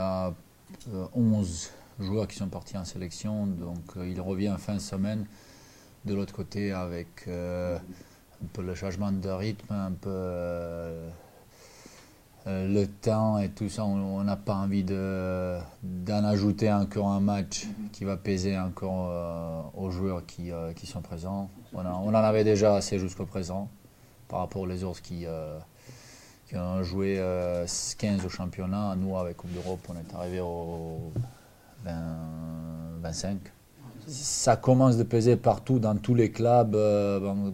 a 11 joueurs qui sont partis en sélection, donc il revient fin de semaine. De l'autre côté, avec un peu le changement de rythme, un peu le temps et tout ça, on n'a pas envie d'en ajouter encore un match qui va peser encore aux joueurs qui sont présents. On en avait déjà assez jusqu'au présent par rapport aux autres qui ont joué 15 au championnat. Nous, avec Coupe d'Europe, on est arrivé au 25. Ça commence de peser partout, dans tous les clubs,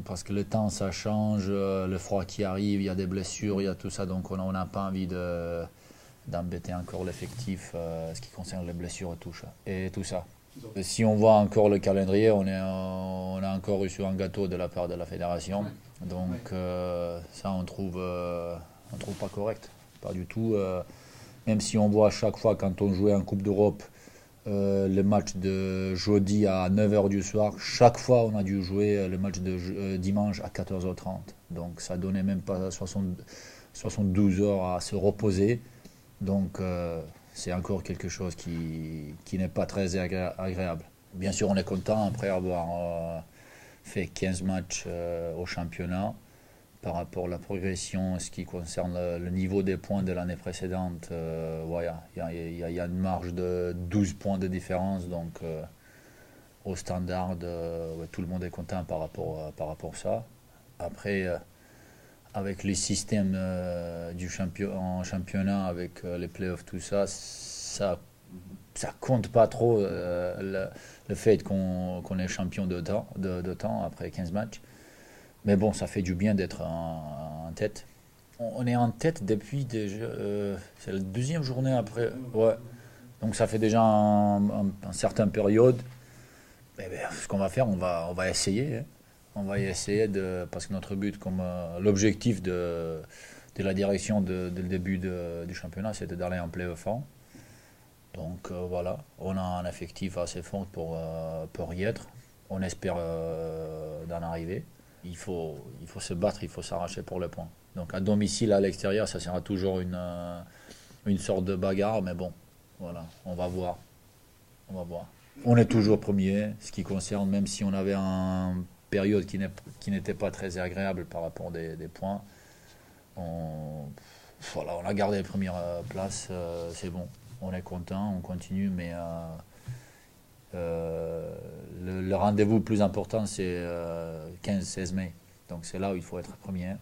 parce que le temps, ça change, le froid qui arrive, il y a des blessures, il y a tout ça, donc on n'a pas envie d'embêter encore l'effectif, ce qui concerne les blessures et tout ça. Si on voit encore le calendrier, on a encore reçu un gâteau de la part de la fédération, donc ça on trouve pas correct, pas du tout. Même si on voit à chaque fois quand on jouait en Coupe d'Europe, le match de jeudi à 9h du soir, chaque fois on a dû jouer le match de dimanche à 14h30. Donc ça donnait même pas 72 heures à se reposer. Donc c'est encore quelque chose qui n'est pas très agréable. Bien sûr on est content après avoir fait 15 matchs au championnat. Par rapport à la progression, ce qui concerne le niveau des points de l'année précédente, voilà, il y a une marge de 12 points de différence, donc au standard, tout le monde est content par rapport à ça. Après, avec les systèmes en championnat, avec les playoffs, tout ça, ça compte pas trop le fait qu'on est champion de temps après 15 matchs. Mais bon, ça fait du bien d'être en tête. On est en tête depuis déjà. C'est la deuxième journée après. Ouais. Donc ça fait déjà un certain période. Mais ben, ce qu'on va faire, on va essayer. Hein. On va essayer parce que notre but, comme l'objectif de la direction dès le début du championnat, c'était d'aller en play-off. Donc voilà, on a un effectif assez fort pour y être. On espère d'en arriver. Il faut se battre, il faut s'arracher pour le point. Donc à domicile, à l'extérieur, ça sera toujours une sorte de bagarre, mais bon, voilà, on va voir. On va voir. On est toujours premier, ce qui concerne, même si on avait une période qui n'était pas très agréable par rapport des points. Voilà, on a gardé les premières places, c'est bon. On est content, on continue, mais le rendez-vous le plus important, c'est 15-16 mai. Donc c'est là où il faut être premier.